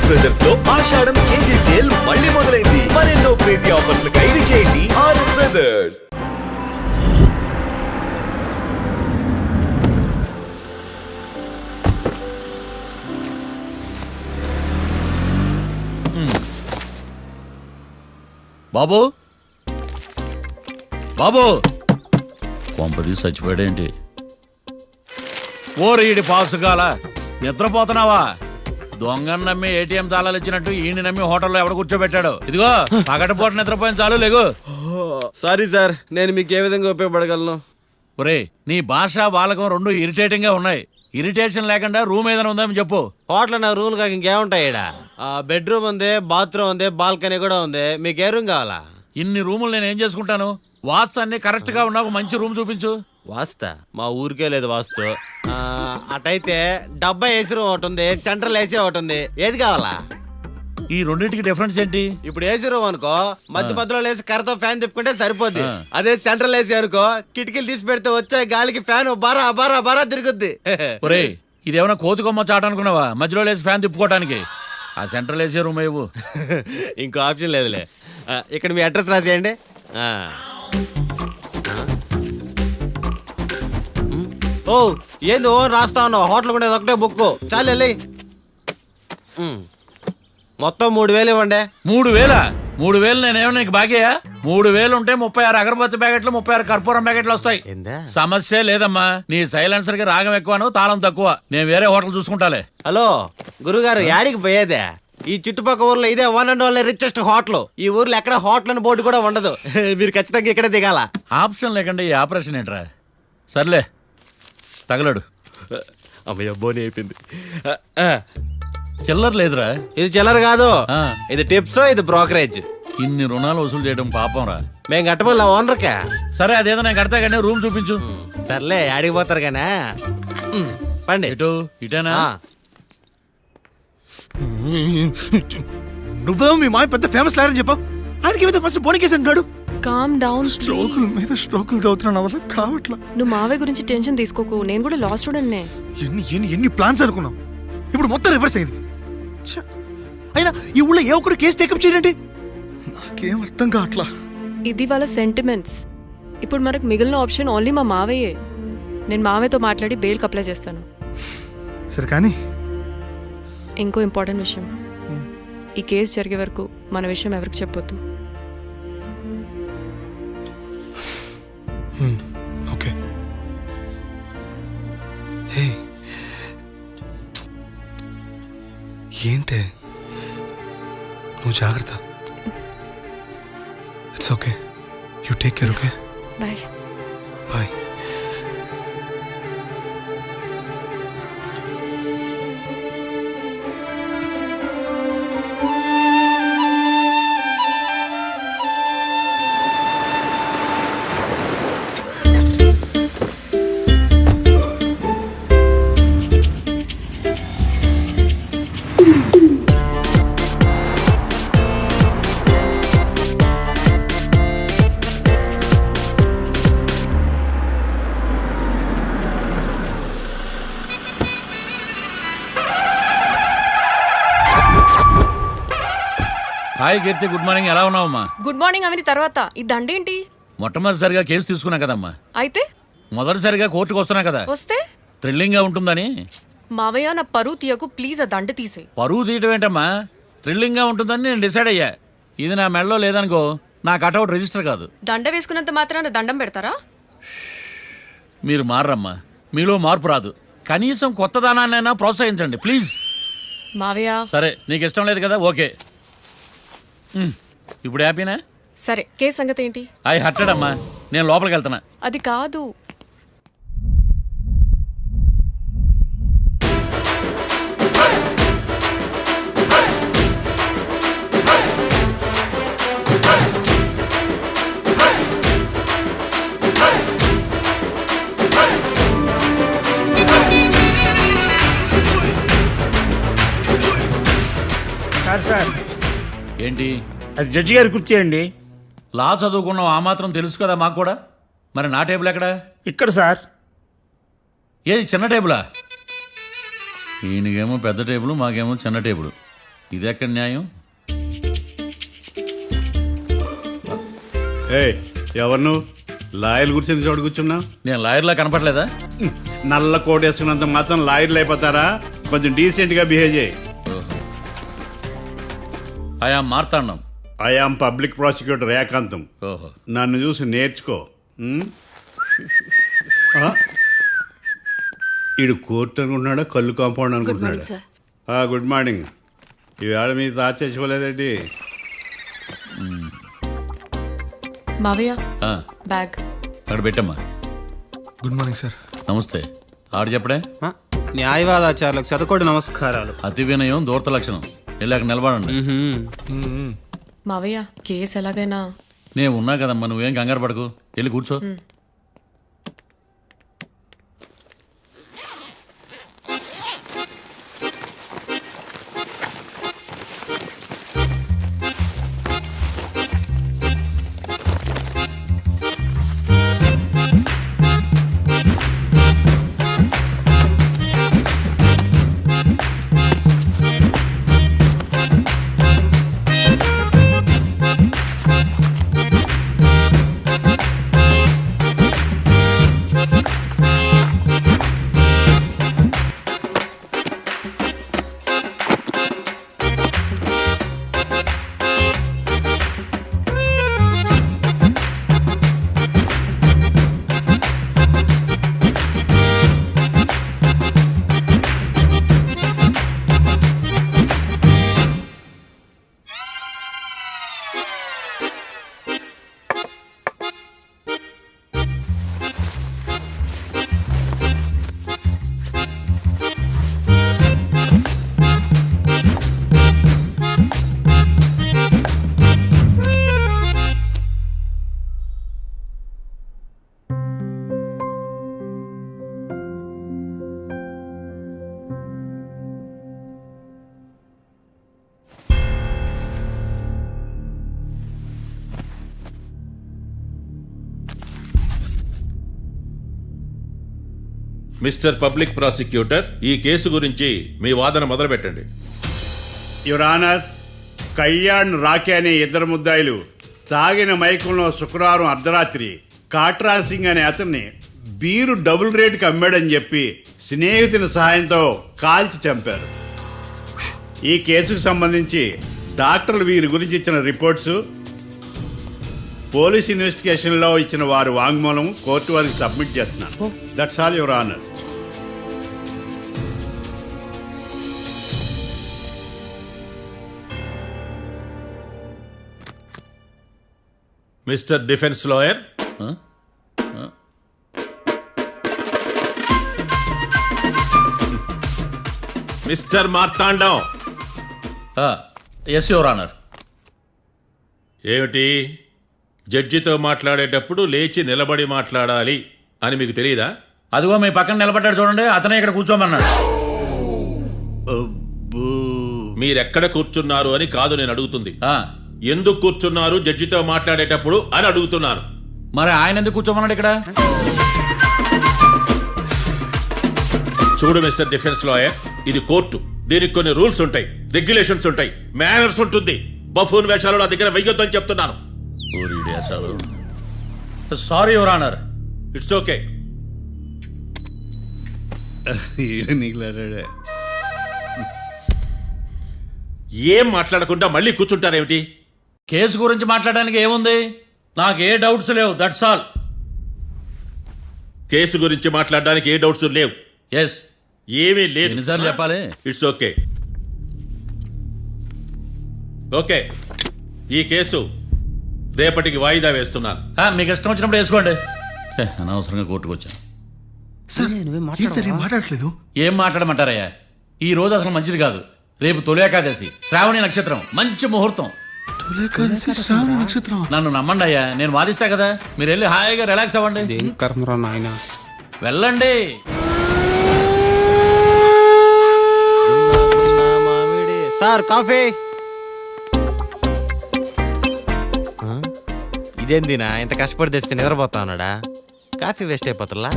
RS brothers లో ఆషాఢం KG sale మళ్ళీ మొదలైంది. మరెన్నో క్రేజీ ఆఫర్స్ ఖైదు చేయండి ఆర్ఎస్ బ్రదర్స్. బాబు బాబు కొంపది చచ్చిపోయాడేంటి? ఓరీడి పాసుగాల నిద్రపోతున్నావా? దొంగను నమ్మి ఏటీఎం తాళాలు ఇచ్చినట్టు ఈయన నమ్మి హోటల్లో ఎవడ కూర్చోబెట్టాడు? ఇదిగో పగటిపూట నిద్రపోయిన చాలు లేగు. సారీ సార్, నేను మీకు ఏ విధంగా ఉపయోగపడగలను? ఒరే నీ భాష వాలకం రెండు ఇరిటేటింగ్ గా ఉన్నాయి. ఇరిటేషన్ లేకుండా రూమ్ ఏదైనా ఉందని చెప్పు. హోటల్ నా రూల్ కాక ఇంకేముంటాయి? బెడ్రూమ్ ఉంది, బాత్రూమ్ ఉంది, బాల్కనీ కూడా ఉంది. మీకు ఏ రూమ్ కావాలా? ఇన్ని రూములు నేను ఏం చేసుకుంటాను? వాస్తు అన్ని కరెక్ట్ గా ఉన్నా ఒక మంచి రూమ్ చూపించు. వాస్తా మా ఊరికే లేదు వాస్తు. అటైతే డబ్బా ఏసీ రూమ్ ఒకటి ఉంది, సెంట్రల్ ఏసీ ఒకటి ఉంది. ఏది కావాలా? ఈ రెండింటికి డిఫరెన్స్ ఏంటి? ఇప్పుడు ఏసీ రూమ్ అనుకో, మధ్య మధ్యలో లేసి కర్రతో ఫ్యాన్ తిప్పుకుంటే సరిపోద్ది. అదే సెంట్రల్ ఏసీ అనుకో, కిటికీలు తీసి పెడితే వచ్చే గాలికి ఫ్యాన్ బారా బారా బారా తిరుగుద్ది. ఒరే ఇదేమన్నా కోతి కొమ్మ చాట అనుకున్నావా మధ్యలో లేసి ఫ్యాన్ తిప్పుకోవటానికి? ఆ సెంట్రల్ ఏసీ రూమ్ ఇవ్వు. ఇంకో ఆప్షన్ లేదులే. ఇక్కడ మీ అడ్రస్ రాసేయండి. ఓ ఏంది ఓ రాస్తా ఉన్నావు? హోటల్ కూడా ఒకటే బుక్ చాలు వెళ్ళి. మొత్తం 3000 ఇవ్వండి. 3000? 3000 నేనేమో నీకు బాగేయా? 3000 ఉంటే 36 అగరబత్తి ప్యాకెట్లు, 36 కర్పూరం ప్యాకెట్లు వస్తాయి. సమస్య లేదమ్మా. నీ సైలెన్సర్ కి రాగం ఎక్కువను, తాళం తక్కువ. నేను వేరే హోటల్ చూసుకుంటాలే. హలో గురుగారు, యాడికి పోయేదే? ఈ చుట్టుపక్కల ఊర్లో ఇదే one and only richest hotel. ఈ ఊర్లో ఎక్కడ హోటల్ అని బోర్డు కూడా ఉండదు. మీరు ఖచ్చితంగా ఇక్కడే దిగాల. ఆప్షన్ లేకుండా ఈ ఆపరేషన్ ఏంట్రా? సర్లే తగలడు. అమ్మయ్య బోని అయిపోయింది. చిల్లర లేదురా. ఇది చిల్లర కాదు, ఇది టిప్స్, ఇది బ్రోకరేజ్. ఇన్ని రుణాలు వసూలు చేయడం పాపం రా. మేము కట్టబోలే ఓనర్కే. సరే అదేదో నేను కడతా కానీ రూమ్ చూపించు. సర్లే ఆడిపోతారు కానీ పండి. ఇటు ఇటేనా? నువ్వేమో మీ మాయ పెద్ద ఫేమస్ లాయర్ అని చెప్పావు. ఆయనకి ఏమైతే ఫస్ట్ బోని కేసు అంటున్నాడు. Calm down. స్ట్రోకుల మీద స్ట్రోకులు తవ్వుతున్నా వల్ల కావట్లా. నువ్వు మావే గురించి టెన్షన్ తీసుకోకు. నేను కూడా లా స్టూడెంట్ నే. ఎన్ని ప్లాన్స్ అనుకున్నావు, ఇప్పుడు మొత్తం రివర్స్ అయింది. అయినా ఈ ఊళ్ళో ఏ ఒక్కడు కేసు టేకప్ చేయండి. నాకేం అర్థం కావట్లా. ఇది వాళ్ళ సెంటిమెంట్స్. ఇప్పుడు మనకు మిగిలిన ఆప్షన్ ఓన్లీ మా మావయ్యే. నేను మావయ్యతో మాట్లాడి బెయిల్కి అప్లై చేస్తాను. సరే కానీ ఇంకో ఇంపార్టెంట్ విషయం, ఈ కేసు జరిగే వరకు మన విషయం ఎవరికి చెప్పొద్దు. ఓకే. హే ఏంటే నువ్వు జాగ్రత్త. It's okay, you take care. Okay bye. Bye. Hi Keerthi, good morning. ఎలా ఉన్నావమ్మా? గుడ్ మార్నింగ్ అవని తర్వాత ఈ దండేంటి? మొట్టమొదటిసారిగా కేసు తీసుకున్నా కదమ్మా. అయితే మొదటిసారిగా కోర్టుకు వస్తున్నా కదా, వస్తే థ్రిల్లింగ్ గా ఉంటుందని. మావయ్య నా పరువు తీయకు ప్లీజ్. ఆ దండ తీసే. పరువు తీయటం ఏంటమ్మా? థ్రిల్లింగ్ గా ఉంటుందని నేను డిసైడ్ అయ్యా. ఇది నా మెడలో లేదనుకో, నా కటౌట్ రిజిస్టర్ కాదు. దండ వేసుకున్నంత మాత్రాన దండం పెడతారా? మీరు మారమ్మా, మీలో మార్పు రాదు. కనీసం కొత్త దానాన్నైనా ప్రోత్సహించండి ప్లీజ్. మావయ్య సరే, నీకు ఇష్టం లేదు కదా, ఓకే. ఇప్పుడు హ్యాపీనా? సరే, కేసు సంగతి ఏంటి? ఐ హర్టెడ్ అమ్మా, నేను లోపలికి వెళ్తున్నా. అది కాదు. సార్ ఏంటి? అది జడ్జి గారి కుర్చీ అండి. లా చదువుకున్నావు, ఆ మాత్రం తెలుసు కదా మాకు కూడా. మరి నా టేబుల్ ఎక్కడ? ఇక్కడ సార్. ఏది చిన్న టేబులా? ఈయనకేమో పెద్ద టేబుల్, మాకేమో చిన్న టేబుల్. ఇదెక్కడ న్యాయం? ఏయ్ ఎవరు నువ్వు లాయర్ కూర్చొని చోటు కూర్చున్నా నేను లాయర్లా కనపడలేదా? నల్ల కోట్ వేసుకున్నంత మాత్రం లాయర్లు అయిపోతారా? కొంచెం డీసెంట్ గా బిహేవ్ చేయి. ఆయా మార్తాండం. ఐఆమ్ పబ్లిక్ ప్రాసిక్యూటర్ ఏకాంతం. ఓహో. నన్ను చూసి నేర్చుకో. ఈడు కోర్టు అనుకుంటున్నాడా కళ్ళు కాంపౌండ్ అనుకుంటున్నాడా? సార్. Good morning. ఈవేళ మీద దాచేసుకోలేదండి. మావయ్య ఆ, బ్యాగ్. అక్కడ పెట్టమ్మా. Good morning sir. నమస్తే. ఆడు చెప్పడే. న్యాయవాదాచారులకు చదువుకోడు నమస్కారాలు. అతి వినయం దూరత లక్షణం. వెళ్ళాక నిలబడండి. మావయ్య కేసు ఎలాగైనా. నేను ఉన్నా కదమ్మా, నువ్వేం కంగారు పడకు. వెళ్ళి కూర్చో. మిస్టర్ పబ్లిక్ ప్రాసిక్యూటర్, ఈ కేసు గురించి మీ వాదన మొదలు పెట్టండి. యువర్ ఆనర్, కళ్యాణ్ రాకే అనే ఇద్దరు ముద్దాయిలు తాగిన మైకంలో శుక్రవారం అర్ధరాత్రి కాట్రా సింగ్ అనే అతన్ని బీరు డబుల్ రేటుకి అమ్మాడని చెప్పి స్నేహితుని సహాయంతో కాల్చి చంపారు. ఈ కేసుకు సంబంధించి డాక్టర్లు వీరి గురించి ఇచ్చిన రిపోర్ట్స్, పోలీస్ ఇన్వెస్టిగేషన్లో ఇచ్చిన వారి వాంగ్మూలం కోర్టు వారికి సబ్మిట్ చేస్తున్నాను. That's all your honour. Mister defence lawyer, mister Marthandam. Yes your honour. ఏమిటి, జడ్జితో మాట్లాడేటప్పుడు లేచి నిలబడి మాట్లాడాలి అని మీకు తెలియదా? అదిగో మీ పక్కన నిలబడ్డాడు చూడండి, అతనే ఇక్కడ కూర్చోమన్నాడు. మీరెక్కడ కూర్చున్నారు అని కాదు నేను అడుగుతుంది. ఆ, ఎందుకు కూర్చున్నారు జడ్జితో మాట్లాడేటప్పుడు అని అడుగుతున్నాను. మరి ఆయన ఎందుకు కూర్చోమన్నాడు ఇక్కడ? చూడు మిస్టర్ డిఫెన్స్ లాయర్, ఇది కోర్టు. దీనికి కొన్ని రూల్స్ ఉంటాయి, రెగ్యులేషన్స్ ఉంటాయి, మేనర్స్ ఉంటుంది. బఫూన్ వేషాలు నా దగ్గర వెయ్యొద్దని చెప్తున్నాను. Sorry your honour. It's okay. ఏం మాట్లాడకుండా మళ్ళీ కూర్చుంటారేమిటి? కేసు గురించి మాట్లాడడానికి ఏముంది? నాకు ఏ డౌట్స్ లేవు, దట్స్ ఆల్. కేసు గురించి మాట్లాడడానికి ఏ డౌట్స్ లేవు? ఎస్. ఏమీ లేదు. ఎన్నిసార్లు చెప్పాలి? It's okay. ఓకే, ఈ కేసు రేపటికి వాయిదా వేస్తున్నాను. మీకు ఇష్టం వచ్చినప్పుడు వేసుకోండి. అనవసరంగా కోర్టుకు వచ్చాను. సార్ ఏంటి సార్ ఏం మాట్లాడట్లేదు? ఏం మాట్లాడమంటారయ్యా? ఈ రోజు అసలు మంచిది కాదు. రేపు తొలి ఏకాదశి, శ్రావణి నక్షత్రం, మంచి ముహూర్తం. శ్రావణ నక్షత్రం. నన్ను నమ్మండి అయ్యా, నేను వాదిస్తా కదా. మీరు వెళ్ళి హాయిగా రిలాక్స్ అవ్వండి. వెళ్ళండి. Sir coffee. ఇదేందినా ఇంత కష్టపడి తెస్తే నిద్రపోతా ఉన్నాడా? కాఫీ వేస్ట్ అయిపోతుందా?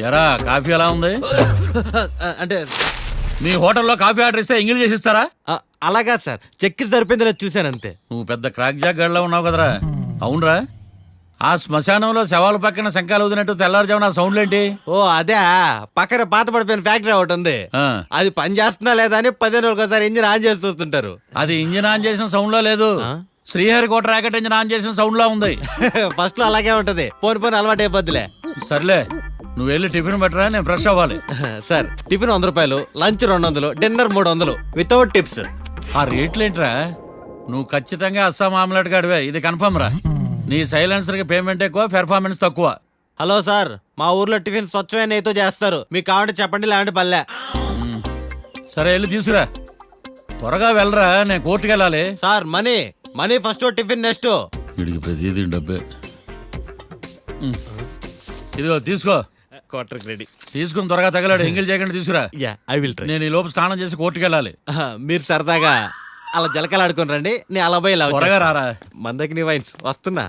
ఎరా కాఫీ ఎలా ఉంది? అంటే మీ హోటల్లో కాఫీ ఆర్డర్ ఇస్తే ఎంగిల్ చేసి ఇస్తారా? అలాగా సార్, చక్కెర సరిపోయింది లేదు చూశాను అంతే. నువ్వు పెద్ద క్రాక్ జాక్ గడిలో ఉన్నావు కదరా. అవునరా, ఆ శ్మశానంలో శవాల పక్కన శంఖాలు వదినట్టు తెల్లారుజామున సౌండ్లు ఏంటి? ఓ అదే, పక్కన పాత పడిపోయిన ఫ్యాక్టరీ ఒకటి ఉంది. ఆ. అది పని చేస్తున్నా లేదా అని 15 రోజులకు ఒకసారి ఇంజిన్ ఆన్ చేసి చూస్తుంటారు. అది ఇంజిన్ ఆన్ చేసిన సౌండ్ లో లేదు, శ్రీహరికోట రాకెట్ ఇంజిన్ ఆన్ చేసిన సౌండ్ లా ఉంది. ఫస్ట్ లో అలాగే ఉంటది, పోని అలవాటు అయిపోద్దిలే. సర్లే, నువ్వు వెళ్ళి టిఫిన్ పెట్టరా, నేను ఫ్రెష్ అవ్వాలి. సార్ టిఫిన్ 100 రూపాయలు, లంచ్ 200, డిన్నర్ 300 వితౌట్ టిప్స్. ఆ రేట్లేంట్రా? నువ్వు ఖచ్చితంగా అస్సాం ఆమ్లెట్ గాడివే, ఇది కన్ఫర్మ్ రా. నీ సైలెన్సర్ కి పేమెంట్ ఎక్కువ, పెర్ఫార్మెన్స్ తక్కువ. హలో సార్, మా ఊర్లో టిఫిన్ స్వచ్ఛమైన నెయ్యితో చేస్తారు, మీకు కావాలంటే చెప్పండి, లేదంటే పల్లె. సరే వెళ్ళి తీసుకురా, త్వరగా వెళ్ళరా, నేను కోర్టుకు వెళ్ళాలి. Sir money money first, tiffin next. వీడికి ప్రతిదీ డబ్బే. ఇదిగో తీసుకో, క్వార్టర్ రెడీ. తీసుకుని త్వరగా తగలాడు, ఎంగిల్ చేయకుండా తీసుకురా. Yeah I will try. నేను ఈ లోపు స్నానం చేసి కోర్టుకు వెళ్ళాలి. మీరు సరదాగా అలా జలకాలు ఆడుకుని రండి, నేను అలా పోయి ఇలా త్వరగా రారా. మందకి నీ వైన్స్ వస్తున్నా.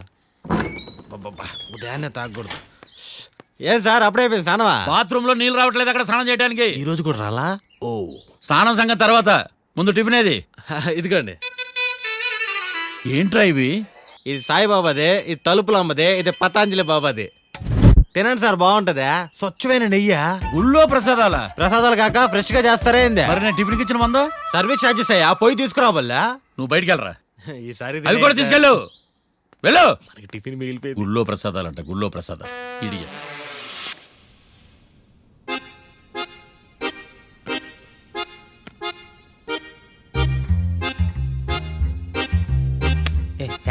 ఉదయాన్నే తాగకూడదు. ఏం సార్ అప్పుడే అయిపోయింది స్నానమా? బాత్రూమ్ లో నీళ్ళు రావట్లేదు అక్కడ స్నానం చేయడానికి. ఈ రోజు కూడా రాలా? ఓ స్నానం సంగతి తర్వాత, ముందు టిఫిన్ ఏది? ఇదిగోండి. ఏంట్రా ఇవి? ఇది సాయిబాబాదే, ఇది తలుపులమ్మదే, ఇది పతాంజలి బాబాది. తినండి సార్, బాగుంటదా? స్వచ్ఛమైన నెయ్యా, గుళ్ళో ప్రసాదాల? ప్రసాదాలు కాక ఫ్రెష్ గా చేస్తారా ఏంది? మరి నేను టిఫిన్కి ఇచ్చిన మందో? సర్వీస్ ఛార్జెస్ అయ్యా, పోయి తీసుకురాబల్లా. నువ్వు బయటికి వెళ్ళరా, ఈసారి అవి కూడా తీసుకెళ్ళు. వెళ్ళు. టిఫిన్ మిగిలిపోయింది. గుళ్ళో ప్రసాదాలంట, గుళ్ళో ప్రసాదాలు. ఇడియట్.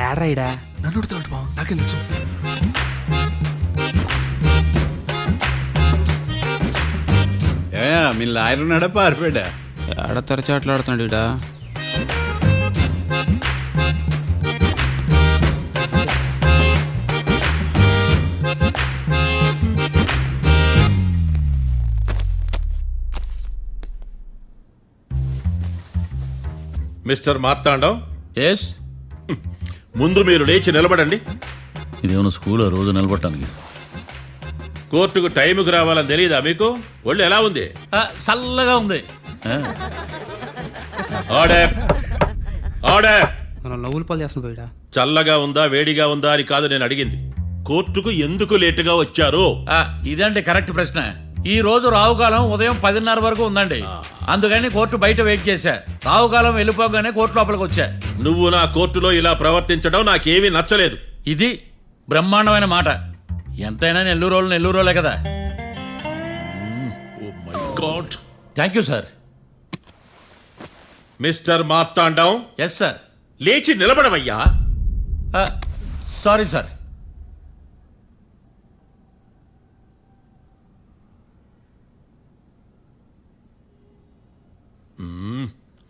ఏడ్రైడా నన్ను అడుగుతాడు బావ, నాకేం తెలుసు? మీ లాయర్ ఉన్నాడా పారిపోయాడా? ఏడ తెరచాట్లాడుతున్నాడు ఈడ. Mister Marthandam, yes. ముందు మీరు లేచి నిలబడండి. ఇదేమన్నా స్కూల్ రోజు నిలబడటానికి? కోర్టుకు టైంకి రావాలని తెలియదా మీకు? ఒళ్ళు ఎలా ఉంది? చల్లగా ఉంది. Order, order. మనం నవ్వులు పాలు చేస్తున్నాం ఈడ. చల్లగా ఉందా వేడిగా ఉందా అని కాదు నేను అడిగింది, కోర్టుకు ఎందుకు లేటుగా వచ్చారు? ఇదండి కరెక్ట్ ప్రశ్న. ఈ రోజు రావుకాలం ఉదయం 10:30 వరకు ఉందండి, అందుకని కోర్టు బయట వెయిట్ చేశా. రావుకాలం వెళ్ళిపోగానే కోర్టు లోపలికి వచ్చా. నువ్వు నా కోర్టులో ఇలా ప్రవర్తించడం నాకేమీ నచ్చలేదు. ఇది బ్రహ్మాండమైన మాట. ఎంతైనా నెల్లూరులే కదా. Oh my god. Thank you sir. Mister Marthandam, yes sir. లేచి నిలబడవయ్యా. Sorry sir.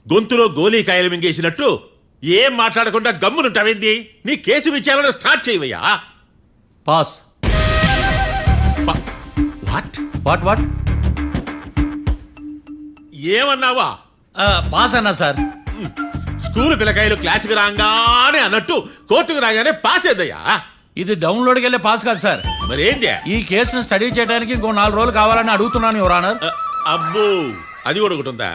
గొంతులో గోలీకాయలు మింగేసినట్టు ఏం మాట్లాడకుండా గమ్మునుంటావేంది? నీ కేసు విచారణ స్టార్ట్ చేయవయ్యా. పాస్. What what what? ఏమన్నావా? పాస్ అన్నా సార్. స్కూల్ పిల్లకాయలు క్లాసుకు రాగానే అన్నట్టు కోర్టుకు రాగానే పాస్ ఏదయ్యా? ఇది డౌన్లోడ్కి వెళ్ళే పాస్ కాదు సార్. మరేంది? ఈ కేసును స్టడీ చేయడానికి ఇంకో 4 రోజులు కావాలని అడుగుతున్నాను యువర్ ఆనర్. అబ్బో, అది కూడా ఒకటి ఉందా?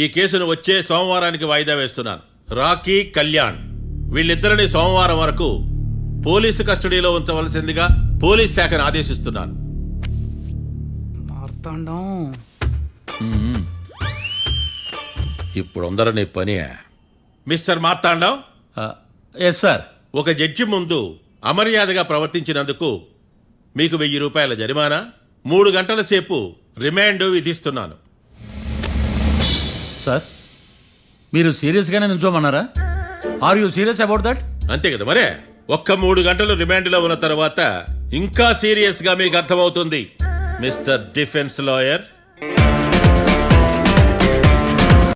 ఈ కేసును వచ్చే సోమవారానికి వాయిదా వేస్తున్నాను. రాకీ, కళ్యాణ్ వీళ్ళిద్దరిని సోమవారం వరకు పోలీసు కస్టడీలో ఉంచవలసిందిగా పోలీస్ శాఖను ఆదేశిస్తున్నాను. మార్తాండం. ఇప్పుడు అందరూ నీ పని. Mister Marthandam, yes sir. ఒక జడ్జి ముందు అమర్యాదగా ప్రవర్తించినందుకు మీకు 1000 రూపాయల జరిమానా, 3 గంటల సేపు రిమాండ్ విధిస్తున్నాను. సార్, మీరు సీరియస్గానే నిల్చోమన్నారా? Are you serious about that? అంతే కదా మరే. ఒక్క 3 గంటలు రిమాండ్లో ఉన్న తర్వాత ఇంకా సీరియస్గా మీకు అర్థమవుతుంది. Mister defence lawyer,